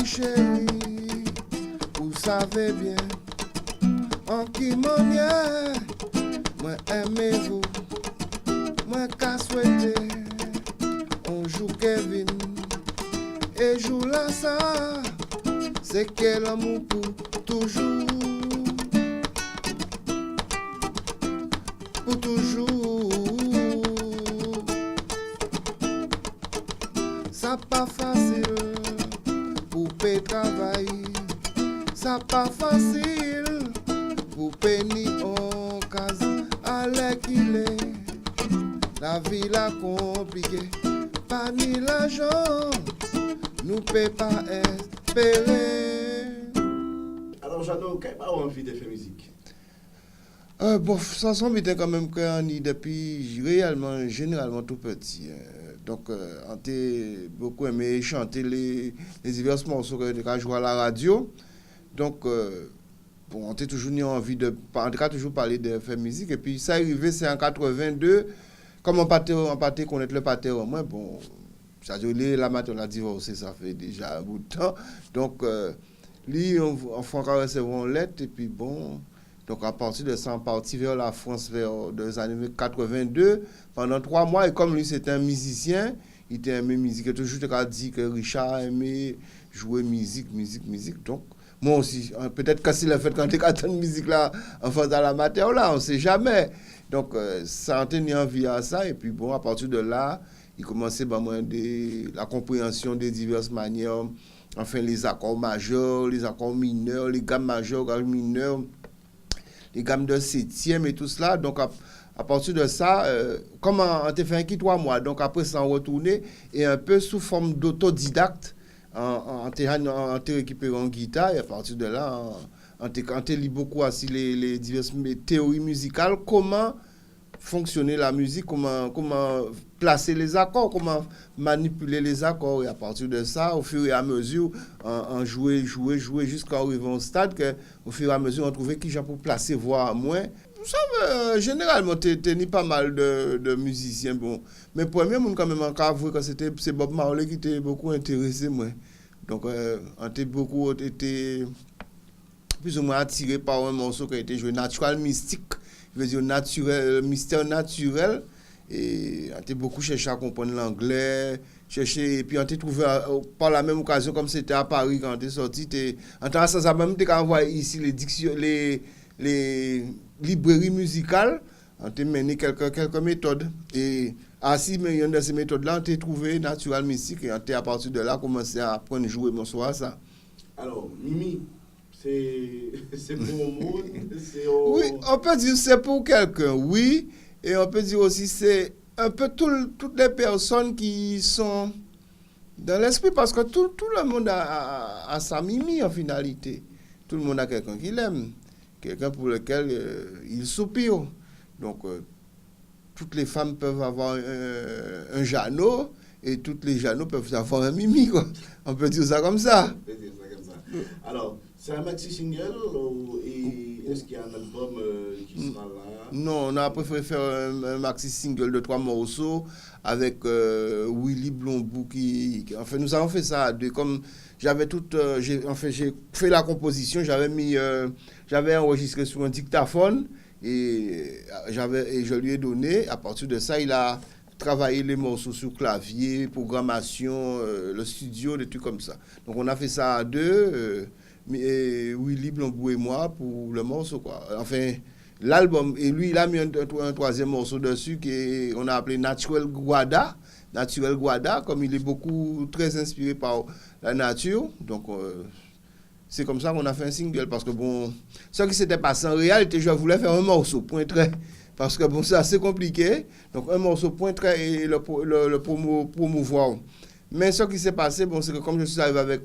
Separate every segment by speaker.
Speaker 1: chérie, vous savez bien en qui manière moi aimez-vous, moi qu'à souhaiter on joue Kevin et joue là ça, c'est quel amour pour toujours, pour toujours. Ça pas facile pour payer travail, ça pas facile pour payer en case à qu'il est. La vie la compliquée, pas ni l'argent, nous peut pas espérer.
Speaker 2: Alors, Jeannot, quelle est envie de faire musique?
Speaker 1: Bon, ça semble quand même qu'on y depuis généralement tout petit. Donc, on a beaucoup aimé chanter les divers morceaux que joué à la radio. Donc, bon, on a toujours eu envie de, en tout cas, toujours parler de faire musique. Et puis, ça arrivé, c'est en 82. Comme on partait connaître le pater au moins, bon, ça veut dire la matin, on a divorcé, ça fait déjà un bout de temps. Donc, lui, on fait encore recevoir une lettre, et puis bon. Donc, à partir de ça, on partit vers la France vers les années 82 pendant 3 mois. Et comme lui, c'était un musicien, il était aimé musique. Il a toujours dit que Richard aimait jouer musique. Donc, moi aussi, peut-être que c'est le fait quand tu as une musique là, en faisant la matière là, on ne sait jamais. Donc, ça a tenu envie à ça. Et puis, bon, à partir de là, il commençait la compréhension des diverses manières. Enfin, les accords majeurs, les accords mineurs, les gammes majeures, gammes mineures, les gammes de septième et tout cela. Donc, à partir de ça, comme on a fait un qui 3 mois, donc après ça, on retournait et un peu sous forme d'autodidacte, en récupérant une guitare. Et à partir de là, on lit beaucoup aussi les diverses théories musicales, comment fonctionner la musique, comment placer les accords, comment manipuler les accords. Et à partir de ça, au fur et à mesure, on jouait jusqu'à arriver au stade que, au fur et à mesure, on trouvait qui j'ai pour placer voix moins. Ça, généralement, t'es pas mal de musiciens. Bon. Mais premier, mon quand même encore avoué que c'est Bob Marley qui était beaucoup intéressé, moi. Donc, on était beaucoup été plus ou moins attiré par un morceau qui a été joué Natural Mystique. Je veux dire naturel, mystère naturel. Et on a beaucoup cherché à comprendre l'anglais, et puis on a trouvé par la même occasion, comme c'était à Paris quand on est sorti, en tant que ça, même tu as envoyé ici les librairies musicales, on a mené quelques méthodes. Et ainsi, mais une de ces méthodes-là, on a trouvé Natural Mystique, et on a à partir de là commencé à apprendre à jouer mon soir ça.
Speaker 2: Alors, Mimi, c'est pour le monde,
Speaker 1: Oui, on peut dire c'est pour quelqu'un, oui. Et on peut dire aussi c'est un peu toutes les personnes qui sont dans l'esprit, parce que tout le monde a sa Mimi en finalité. Tout le monde a quelqu'un qui l'aime, quelqu'un pour lequel il soupire. Donc, toutes les femmes peuvent avoir un Jeannot et toutes les Jeannots peuvent avoir un Mimi, quoi. On peut dire ça comme ça.
Speaker 2: Alors, c'est un maxi single ou est-ce qu'il y a un album qui sera là?
Speaker 1: Non, on a préféré faire un maxi single de 3 morceaux avec Willy Blombou qui... Enfin, nous avons fait ça à deux. Comme j'avais j'ai fait la composition, j'avais enregistré sur un dictaphone et je lui ai donné. À partir de ça, il a travaillé les morceaux sur clavier, programmation, le studio, des trucs comme ça. Donc, on a fait ça à deux. Willy Blombou et moi pour le morceau, quoi. Enfin, l'album, et lui, il a mis un 3e morceau dessus qu'on a appelé Natural Guada, comme il est très inspiré par la nature. Donc, c'est comme ça qu'on a fait un single, parce que bon, ce qui s'était passé en réalité, je voulais faire un morceau, point trait, parce que bon, c'est assez compliqué. Donc, un morceau, point trait, et le promouvoir. Mais ce qui s'est passé, bon, c'est que comme je suis arrivé avec...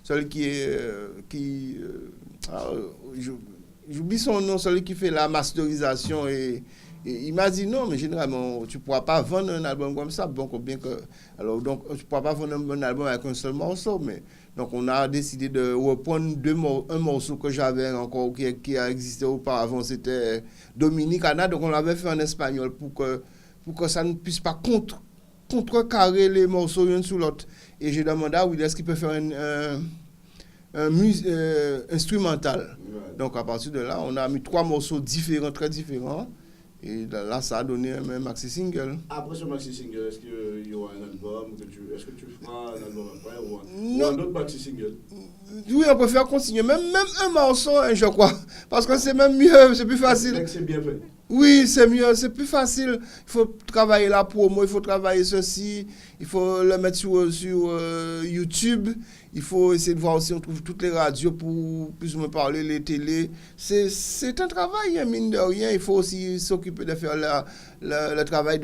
Speaker 1: celui j'oublie son nom, celui qui fait la masterisation et il m'a dit non, mais généralement tu ne pourras pas vendre un album comme ça, donc tu ne pourras pas vendre un album avec un seul morceau, mais donc on a décidé de reprendre un morceau que j'avais encore qui a existé auparavant, c'était Dominicana, donc on l'avait fait en espagnol pour que ça ne puisse pas contrecarrer les morceaux l'un sur l'autre. Et j'ai demandé à Will est-ce qu'il peut faire un instrumental.
Speaker 2: Ouais.
Speaker 1: Donc à partir de là, on a mis 3 morceaux différents, très différents. Et là, ça a donné un maxi single.
Speaker 2: Après ce maxi single, est-ce qu'il y aura un album est-ce que tu feras un album après ou
Speaker 1: Non.
Speaker 2: un autre maxi single?
Speaker 1: Oui, on peut faire continuer. Même un morceau, hein, je crois. Parce que c'est même mieux, c'est plus facile.
Speaker 2: C'est bien fait.
Speaker 1: Oui, c'est mieux, c'est plus facile. Il faut travailler la promo, il faut travailler ceci, il faut le mettre sur YouTube, il faut essayer de voir aussi, on trouve toutes les radios pour plus ou moins parler, les télés. C'est un travail, hein, mine de rien. Il faut aussi s'occuper de faire le travail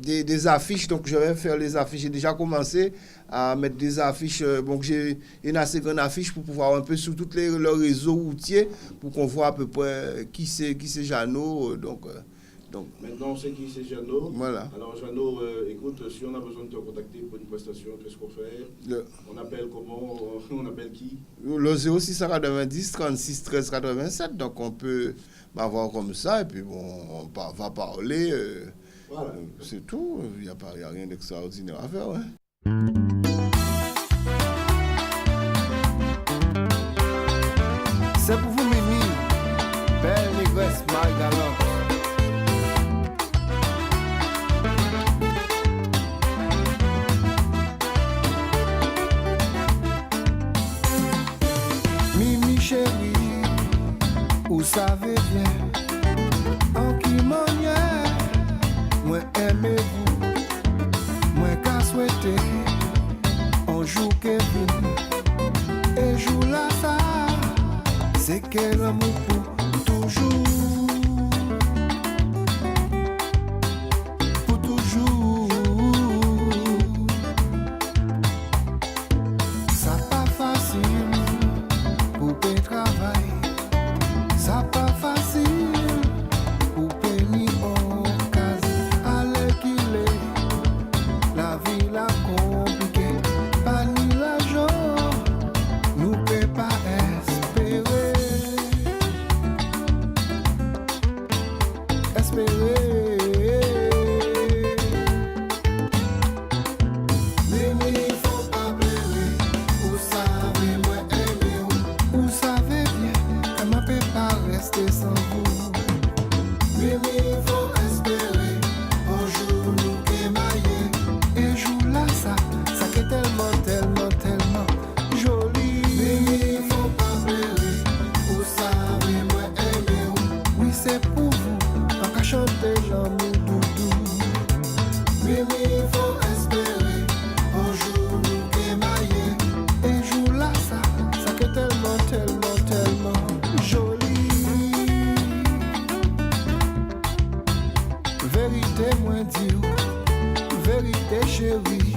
Speaker 1: des affiches. Donc, je vais faire les affiches. J'ai déjà commencé à mettre des affiches. Donc, j'ai une assez grande affiche pour pouvoir un peu sur tous les réseaux routiers pour qu'on voit à peu près qui c'est Jeannot. Donc,
Speaker 2: maintenant, on sait qui c'est Jeannot.
Speaker 1: Voilà.
Speaker 2: Alors, Jeannot, écoute, si on a besoin de te contacter pour une prestation, qu'est-ce qu'on fait? On appelle comment? On appelle qui?
Speaker 1: Le 0690 36 13 87. Donc, on peut m'avoir comme ça. Et puis, bon, on va parler.
Speaker 2: Voilà.
Speaker 1: C'est tout. Il n'y a rien d'extraordinaire à faire. Ouais.
Speaker 3: C'est pour vous, Mimi, belle négresse mal galante. Mimi chérie, vous savez bien, en qui manière, moi aimez-vous, moi qu'à souhaiter, on joue Kevin, et joue la ça. C'est quel amour pour toujours, pour toujours. Ça pas facile pour payer travail, ça pas facile pour payer en case. Allez qu'il est, la vie la compliquée, pas ni l'argent, nous peut pas espérer. Vérité, moi dis, vérité chérie.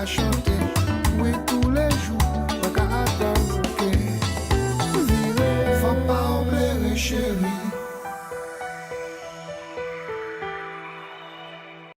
Speaker 3: chanter, oui,